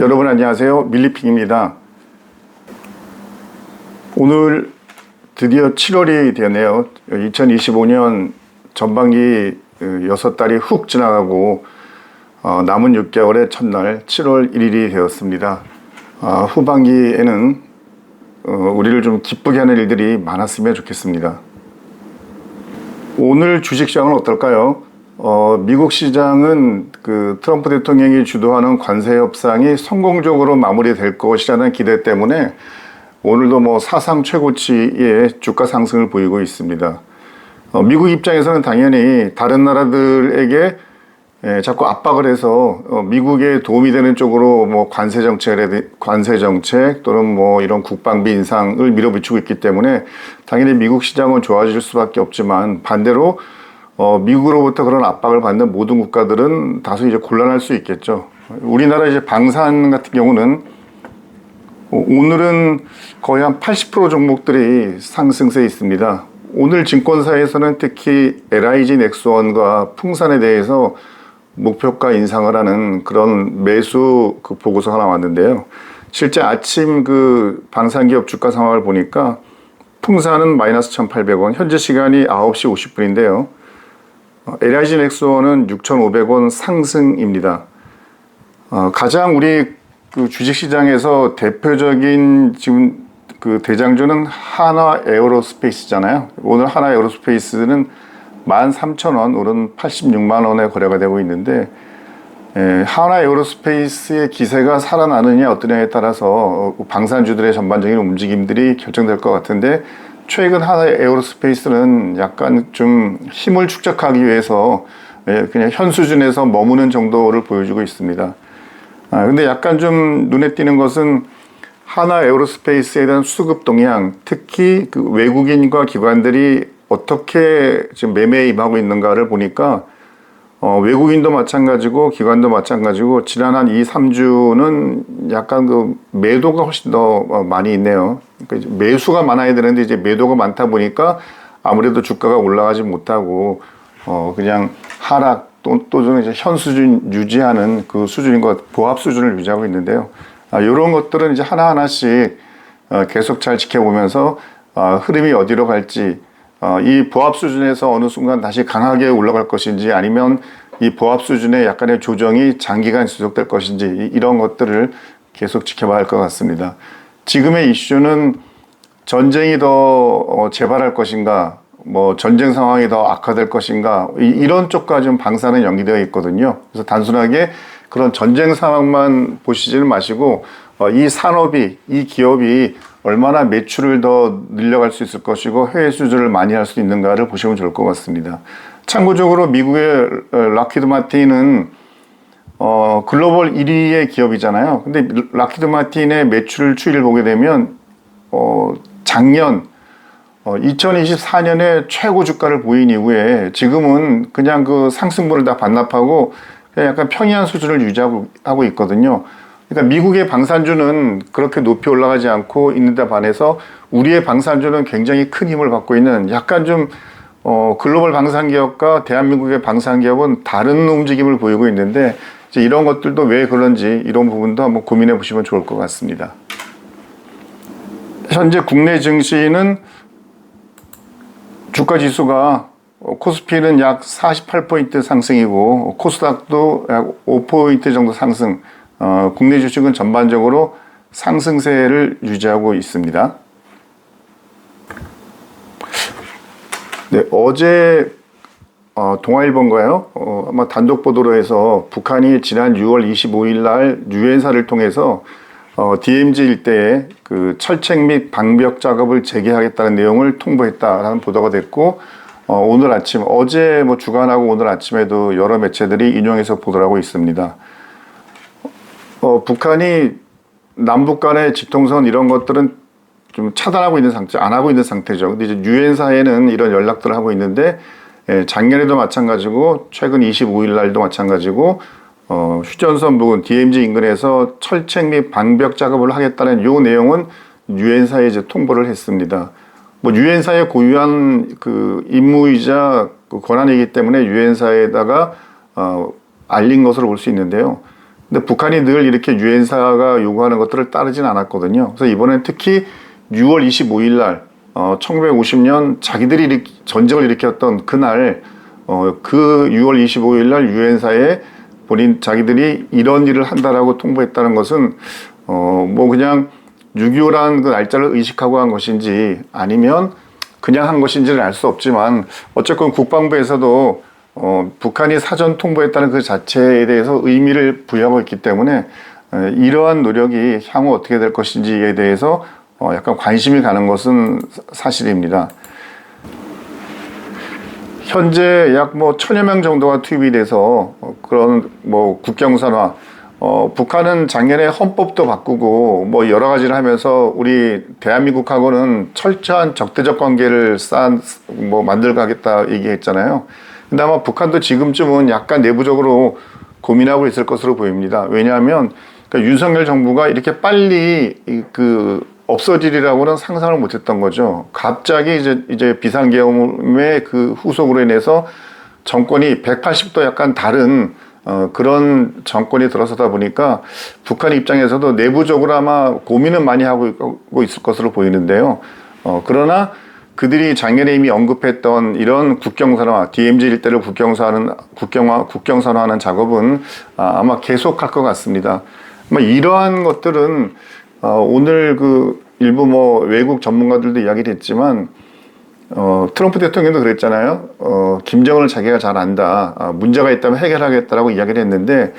여러분 안녕하세요. 밀리픽입니다. 오늘 드디어 7월이 되었네요. 2025년 전반기 6달이 훅 지나가고 남은 6개월의 첫날 7월 1일이 되었습니다. 후반기에는 우리를 좀 기쁘게 하는 일들이 많았으면 좋겠습니다. 오늘 주식시장은 어떨까요? 미국 시장은 그 트럼프 대통령이 주도하는 관세 협상이 성공적으로 마무리될 것이라는 기대 때문에 오늘도 사상 최고치의 주가 상승을 보이고 있습니다. 미국 입장에서는 당연히 다른 나라들에게 자꾸 압박을 해서 미국에 도움이 되는 쪽으로 관세 정책 또는 이런 국방비 인상을 밀어붙이고 있기 때문에 당연히 미국 시장은 좋아질 수밖에 없지만 반대로 미국으로부터 그런 압박을 받는 모든 국가들은 다소 이제 곤란할 수 있겠죠. 우리나라 이제 방산 같은 경우는 오늘은 거의 한 80% 종목들이 상승세에 있습니다. 오늘 증권사에서는 특히 LIG 넥스원과 풍산에 대해서 목표가 인상을 하는 그런 매수 보고서가 나왔는데요. 실제 아침 방산기업 주가 상황을 보니까 풍산은 마이너스 1,800원, 현재 시간이 9시 50분인데요. LIG 넥스원은 6,500원 상승입니다. 가장 우리 주식시장에서 대표적인 지금 대장주는 하나 에어로스페이스잖아요. 오늘 하나 에어로스페이스는 13,000원, 오른 86만 원에 거래가 되고 있는데 하나 에어로스페이스의 기세가 살아나느냐 어떠냐에 따라서 방산주들의 전반적인 움직임들이 결정될 것 같은데 최근 하나 에어로스페이스는 약간 좀 힘을 축적하기 위해서 그냥 현 수준에서 머무는 정도를 보여주고 있습니다. 근데 약간 좀 눈에 띄는 것은 하나 에어로스페이스에 대한 수급 동향, 특히 외국인과 기관들이 어떻게 지금 매매에 임하고 있는가를 보니까 외국인도 마찬가지고 기관도 마찬가지고 지난 한 2, 3주는 약간 매도가 훨씬 더 많이 있네요. 그러니까 매수가 많아야 되는데 이제 매도가 많다 보니까 아무래도 주가가 올라가지 못하고 그냥 하락 또는 이제 현 수준 유지하는 그 수준인 것, 보합 수준을 유지하고 있는데요. 이런 것들은 이제 하나하나씩 계속 잘 지켜보면서 흐름이 어디로 갈지, 이 보합 수준에서 어느 순간 다시 강하게 올라갈 것인지 아니면 이 보합 수준의 약간의 조정이 장기간 지속될 것인지 이런 것들을 계속 지켜봐야 할 것 같습니다. 지금의 이슈는 전쟁이 더 재발할 것인가, 전쟁 상황이 더 악화될 것인가, 이런 쪽과 좀 방사는 연기되어 있거든요. 그래서 단순하게 그런 전쟁 상황만 보시지는 마시고 이 산업이, 이 기업이 얼마나 매출을 더 늘려갈 수 있을 것이고 해외 수주를 많이 할 수 있는가를 보시면 좋을 것 같습니다. 참고적으로 미국의 락히드 마틴은 글로벌 1위의 기업이잖아요. 근데 락히드 마틴의 매출 추이를 보게 되면 작년 2024년에 최고 주가를 보인 이후에 지금은 그냥 상승분을 다 반납하고 그냥 약간 평이한 수준을 유지하고 있거든요. 그러니까 미국의 방산주는 그렇게 높이 올라가지 않고 있는데 반해서 우리의 방산주는 굉장히 큰 힘을 받고 있는 약간 좀 글로벌 방산기업과 대한민국의 방산기업은 다른 움직임을 보이고 있는데 이제 이런 것들도 왜 그런지 이런 부분도 한번 고민해 보시면 좋을 것 같습니다. 현재 국내 증시는 주가 지수가 코스피는 약 48포인트 상승이고 코스닥도 약 5포인트 정도 상승, 국내 주식은 전반적으로 상승세를 유지하고 있습니다. 네, 어제 동아일보인가요? 아마 단독 보도로 해서 북한이 지난 6월 25일 날 유엔사를 통해서 DMZ 일대에 철책 및 방벽 작업을 재개하겠다는 내용을 통보했다라는 보도가 됐고 오늘 아침, 어제 주간하고 오늘 아침에도 여러 매체들이 인용해서 보도를 하고 있습니다. 북한이 남북 간의 직통선 이런 것들은 좀 차단하고 있는 상태, 안 하고 있는 상태죠. 근데 이제 유엔사에는 이런 연락들을 하고 있는데, 작년에도 마찬가지고, 최근 25일 날도 마찬가지고, 휴전선 부근 DMZ 인근에서 철책 및 방벽 작업을 하겠다는 요 내용은 유엔사에 이제 통보를 했습니다. 뭐 유엔사의 고유한 그 임무이자 그 권한이기 때문에 유엔사에다가 알린 것으로 볼 수 있는데요. 근데 북한이 늘 이렇게 유엔사가 요구하는 것들을 따르진 않았거든요. 그래서 이번엔 특히 6월 25일 날 1950년 자기들이 전쟁을 일으켰던 그날 그 6월 25일 날 유엔사에 자기들이 이런 일을 한다라고 통보했다는 것은 뭐 그냥 6.25라는 그 날짜를 의식하고 한 것인지 아니면 그냥 한 것인지는 알 수 없지만 어쨌건 국방부에서도 북한이 사전 통보했다는 그 자체에 대해서 의미를 부여하고 있기 때문에 이러한 노력이 향후 어떻게 될 것인지에 대해서 약간 관심이 가는 것은 사실입니다. 현재 약 뭐 1000여 명 정도가 투입이 돼서 그런 뭐 국경선화, 북한은 작년에 헌법도 바꾸고 뭐 여러 가지를 하면서 우리 대한민국하고는 철저한 적대적 관계를 만들가겠다 얘기했잖아요. 근데 아마 북한도 지금쯤은 약간 내부적으로 고민하고 있을 것으로 보입니다. 왜냐하면 그러니까 윤석열 정부가 이렇게 빨리 없어지리라고는 상상을 못했던 거죠. 갑자기 이제 비상계엄의 그 후속으로 인해서 정권이 180도 약간 다른 그런 정권이 들어서다 보니까 북한 입장에서도 내부적으로 아마 고민은 많이 하고 있을 것으로 보이는데요. 그러나 그들이 작년에 이미 언급했던 이런 국경선화, DMZ 일대를 국경선화하는 작업은 아마 계속할 것 같습니다. 이러한 것들은 오늘 일부 뭐 외국 전문가들도 이야기를 했지만 트럼프 대통령도 그랬잖아요. 김정은을 자기가 잘 안다. 문제가 있다면 해결하겠다라고 이야기를 했는데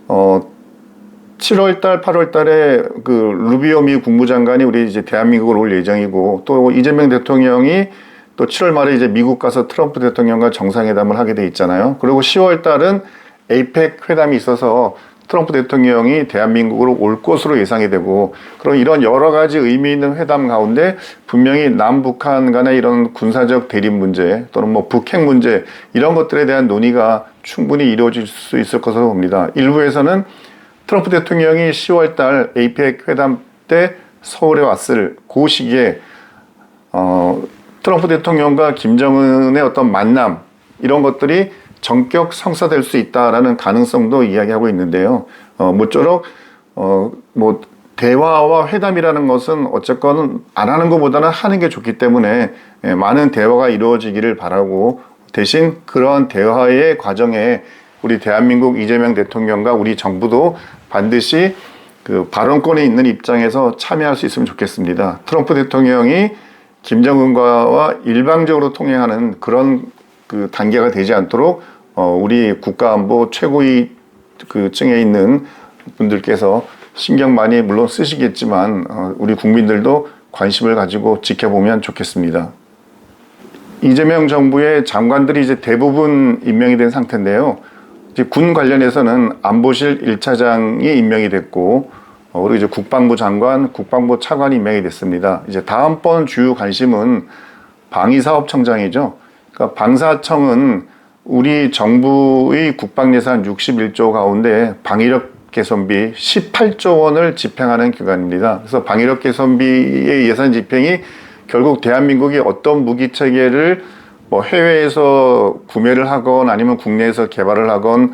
7월달, 8월달에 루비오 미 국무장관이 우리 이제 대한민국을 올 예정이고 또 이재명 대통령이 또 7월 말에 이제 미국 가서 트럼프 대통령과 정상회담을 하게 돼 있잖아요. 그리고 10월달은 에이펙 회담이 있어서 트럼프 대통령이 대한민국으로 올 것으로 예상이 되고 그런 이런 여러 가지 의미 있는 회담 가운데 분명히 남북한 간의 이런 군사적 대립 문제 또는 뭐 북핵 문제 이런 것들에 대한 논의가 충분히 이루어질 수 있을 것으로 봅니다. 일부에서는 트럼프 대통령이 10월 달 에이펙 회담 때 서울에 왔을 그 시기에 트럼프 대통령과 김정은의 어떤 만남 이런 것들이 전격 성사될 수 있다라는 가능성도 이야기하고 있는데요. 모쪼록 뭐 대화와 회담이라는 것은 어쨌건 안 하는 것보다는 하는 게 좋기 때문에 많은 대화가 이루어지기를 바라고 대신 그러한 대화의 과정에 우리 대한민국 이재명 대통령과 우리 정부도 반드시 그 발언권에 있는 입장에서 참여할 수 있으면 좋겠습니다. 트럼프 대통령이 김정은과와 일방적으로 통행하는 그런 그 단계가 되지 않도록 우리 국가안보 최고위 그 층에 있는 분들께서 신경 많이 물론 쓰시겠지만 우리 국민들도 관심을 가지고 지켜보면 좋겠습니다. 이재명 정부의 장관들이 이제 대부분 임명이 된 상태인데요. 이제 군 관련해서는 안보실 1차장이 임명이 됐고 그리고 이제 국방부 장관, 국방부 차관이 임명이 됐습니다. 이제 다음번 주요 관심은 방위사업청장이죠. 그러니까 방사청은 우리 정부의 국방예산 61조 가운데 방위력 개선비 18조 원을 집행하는 기관입니다. 그래서 방위력 개선비의 예산 집행이 결국 대한민국이 어떤 무기 체계를 뭐 해외에서 구매를 하건 아니면 국내에서 개발을 하건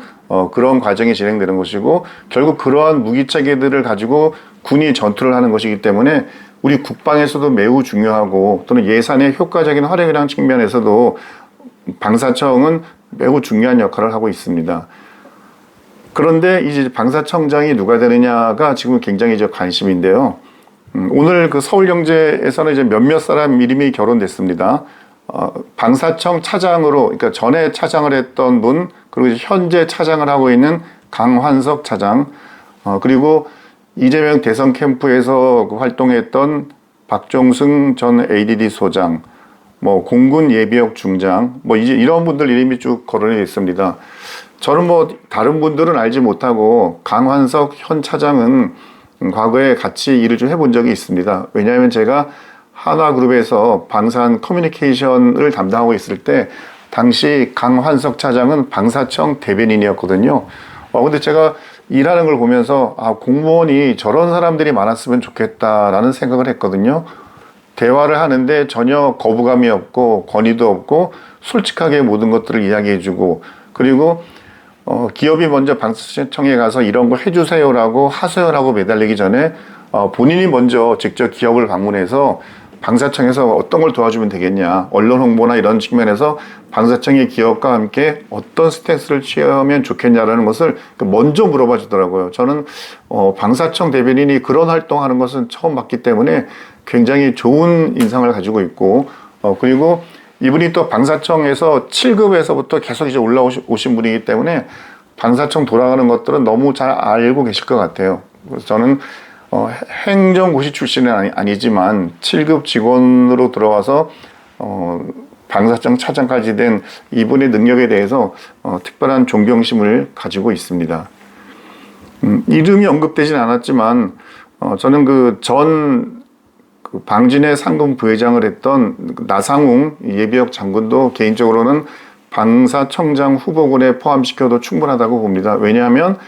그런 과정이 진행되는 것이고 결국 그러한 무기 체계들을 가지고 군이 전투를 하는 것이기 때문에 우리 국방에서도 매우 중요하고 또는 예산의 효과적인 활용이라는 측면에서도 방사청은 매우 중요한 역할을 하고 있습니다. 그런데 이제 방사청장이 누가 되느냐가 지금 굉장히 이제 관심인데요. 오늘 그 서울경제에서는 이제 몇몇 사람 이름이 결혼됐습니다. 방사청 차장으로, 그러니까 전에 차장을 했던 분, 그리고 이제 현재 차장을 하고 있는 강환석 차장, 그리고 이재명 대선 캠프에서 활동했던 박종승 전 ADD 소장, 뭐 공군 예비역 중장, 뭐 이제 이런 분들 이름이 쭉 거론이 있습니다. 저는 뭐 다른 분들은 알지 못하고 강환석 현 차장은 과거에 같이 일을 좀 해본 적이 있습니다. 왜냐하면 제가 한화그룹에서 방산 커뮤니케이션을 담당하고 있을 때 당시 강환석 차장은 방사청 대변인이었거든요. 근데 제가 일하는 걸 보면서 공무원이 저런 사람들이 많았으면 좋겠다라는 생각을 했거든요. 대화를 하는데 전혀 거부감이 없고 권위도 없고 솔직하게 모든 것들을 이야기해주고, 그리고 기업이 먼저 방사청에 가서 이런 걸 해주세요라고 하소연하고 매달리기 전에 본인이 먼저 직접 기업을 방문해서 방사청에서 어떤 걸 도와주면 되겠냐, 언론 홍보나 이런 측면에서 방사청의 기업과 함께 어떤 스탠스를 취하면 좋겠냐라는 것을 먼저 물어봐 주더라고요. 저는 방사청 대변인이 그런 활동하는 것은 처음 봤기 때문에 굉장히 좋은 인상을 가지고 있고, 그리고 이분이 또 방사청에서 7급에서부터 계속 이제 올라오신 분이기 때문에 방사청 돌아가는 것들은 너무 잘 알고 계실 것 같아요. 그래서 저는 행정고시 출신은 아니지만 7급 직원으로 들어와서 방사청 차장까지 된 이분의 능력에 대해서 특별한 존경심을 가지고 있습니다. 이름이 언급되진 않았지만 저는 그 방진의 상금 부회장을 했던 나상웅 예비역 장군도 개인적으로는 방사청장 후보군에 포함시켜도 충분하다고 봅니다. 왜냐하면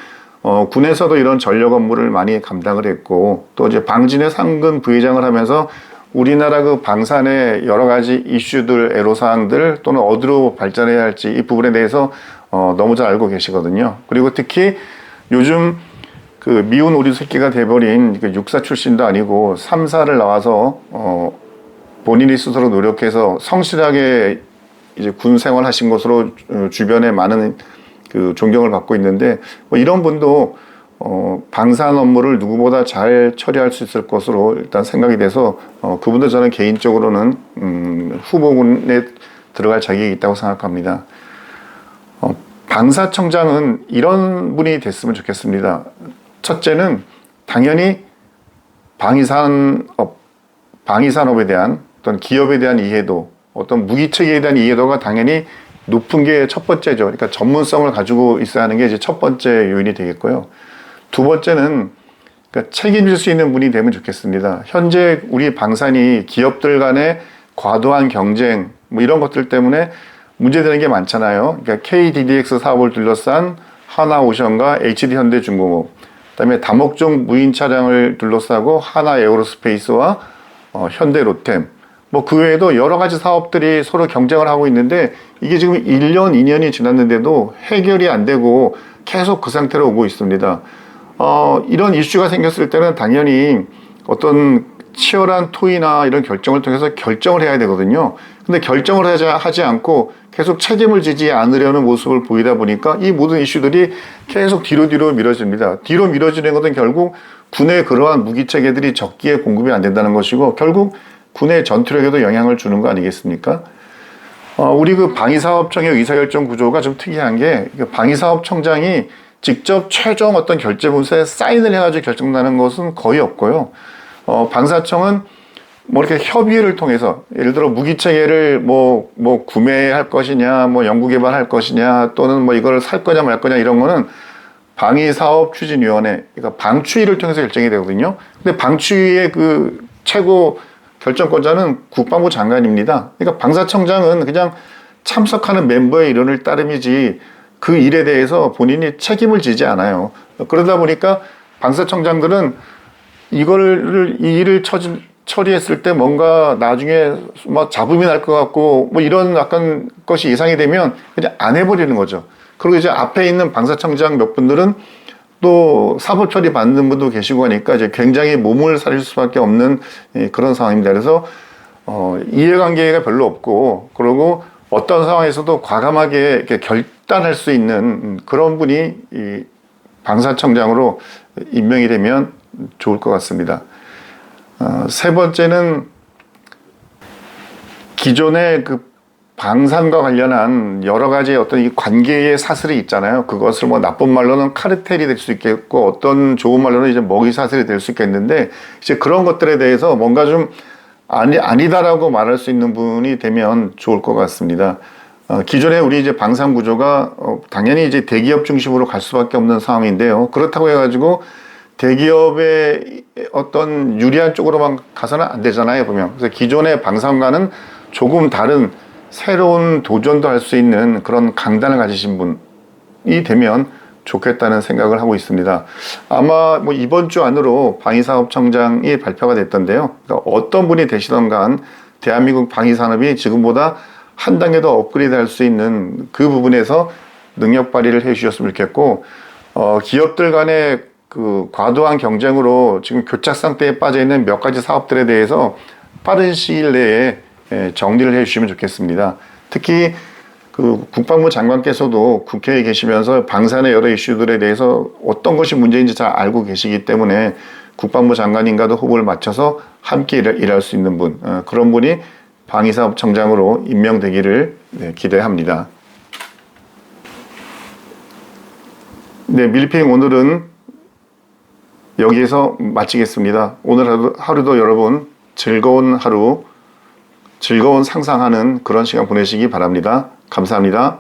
군에서도 이런 전력 업무를 많이 감당을 했고, 또 이제 방진의 상근 부회장을 하면서 우리나라 그 방산의 여러 가지 이슈들, 애로사항들 또는 어디로 발전해야 할지 이 부분에 대해서 너무 잘 알고 계시거든요. 그리고 특히 요즘 그 미운 오리 새끼가 돼버린 그 육사 출신도 아니고 3사를 나와서 본인이 스스로 노력해서 성실하게 이제 군 생활하신 것으로 주변에 많은 그 존경을 받고 있는데, 뭐 이런 분도 방산 업무를 누구보다 잘 처리할 수 있을 것으로 일단 생각이 돼서 그분도 저는 개인적으로는 후보군에 들어갈 자격이 있다고 생각합니다. 방사청장은 이런 분이 됐으면 좋겠습니다. 첫째는 당연히 방위산업에 대한 어떤 기업에 대한 이해도, 어떤 무기체계에 대한 이해도가 당연히 높은 게 첫 번째죠. 그러니까 전문성을 가지고 있어야 하는 게 이제 첫 번째 요인이 되겠고요. 두 번째는 그러니까 책임질 수 있는 분이 되면 좋겠습니다. 현재 우리 방산이 기업들 간의 과도한 경쟁, 뭐 이런 것들 때문에 문제되는 게 많잖아요. 그러니까 KDDX 사업을 둘러싼 하나오션과 HD현대중공업, 그다음에 다목적 무인 차량을 둘러싸고 하나에어로스페이스와 현대로템, 뭐 그 외에도 여러 가지 사업들이 서로 경쟁을 하고 있는데 이게 지금 1년, 2년이 지났는데도 해결이 안 되고 계속 그 상태로 오고 있습니다. 이런 이슈가 생겼을 때는 당연히 어떤 치열한 토의나 이런 결정을 통해서 결정을 해야 되거든요. 근데 결정을 하지 않고 계속 책임을 지지 않으려는 모습을 보이다 보니까 이 모든 이슈들이 계속 뒤로 미뤄집니다. 뒤로 미뤄지는 것은 결국 군의 그러한 무기체계들이 적기에 공급이 안 된다는 것이고, 결국 군의 전투력에도 영향을 주는 거 아니겠습니까? 우리 그 방위사업청의 의사결정 구조가 좀 특이한 게, 방위사업청장이 직접 최종 어떤 결제 문서에 사인을 해가지고 결정나는 것은 거의 없고요. 방사청은 뭐 이렇게 협의를 통해서, 예를 들어 무기체계를 뭐 구매할 것이냐, 뭐 연구개발할 것이냐, 또는 뭐 이걸 살 거냐 말 거냐 이런 거는 방위사업추진위원회, 그러니까 방추위를 통해서 결정이 되거든요. 근데 방추위의 그 최고 결정권자는 국방부 장관입니다. 그러니까 방사청장은 그냥 참석하는 멤버의 일원을 따름이지 그 일에 대해서 본인이 책임을 지지 않아요. 그러다 보니까 방사청장들은 이 일을 처리했을 때 뭔가 나중에 막 잡음이 날 것 같고 뭐 이런 약간 것이 예상이 되면 그냥 안 해버리는 거죠. 그리고 이제 앞에 있는 방사청장 몇 분들은 또 사법 처리 받는 분도 계시고 하니까 이제 굉장히 몸을 사릴 수밖에 없는 그런 상황입니다. 그래서 이해관계가 별로 없고, 그리고 어떤 상황에서도 과감하게 이렇게 결단할 수 있는 그런 분이 이 방사청장으로 임명이 되면 좋을 것 같습니다. 세 번째는 기존의 그 방산과 관련한 여러 가지 어떤 이 관계의 사슬이 있잖아요. 그것을 뭐 나쁜 말로는 카르텔이 될 수 있겠고, 어떤 좋은 말로는 이제 먹이 사슬이 될 수 있겠는데, 이제 그런 것들에 대해서 뭔가 좀 아니다라고 말할 수 있는 분이 되면 좋을 것 같습니다. 기존에 우리 이제 방산 구조가 당연히 이제 대기업 중심으로 갈 수밖에 없는 상황인데요. 그렇다고 해가지고 대기업의 어떤 유리한 쪽으로만 가서는 안 되잖아요, 보면. 그래서 기존의 방산과는 조금 다른 새로운 도전도 할 수 있는 그런 강단을 가지신 분이 되면 좋겠다는 생각을 하고 있습니다. 아마 뭐 이번 주 안으로 방위사업청장이 발표가 됐던데요. 그러니까 어떤 분이 되시던 간 대한민국 방위산업이 지금보다 한 단계 더 업그레이드 할 수 있는 그 부분에서 능력 발휘를 해 주셨으면 좋겠고, 기업들 간의 그 과도한 경쟁으로 지금 교착 상태에 빠져 있는 몇 가지 사업들에 대해서 빠른 시일 내에 정리를 해 주시면 좋겠습니다. 특히 그 국방부 장관께서도 국회에 계시면서 방산의 여러 이슈들에 대해서 어떤 것이 문제인지 잘 알고 계시기 때문에 국방부 장관님과도 호흡을 맞춰서 함께 일할 수 있는 분, 그런 분이 방위사업청장으로 임명되기를 기대합니다. 네, 밀리핑 오늘은 여기에서 마치겠습니다. 오늘 하루도 여러분 즐거운 하루, 즐거운 상상하는 그런 시간 보내시기 바랍니다. 감사합니다.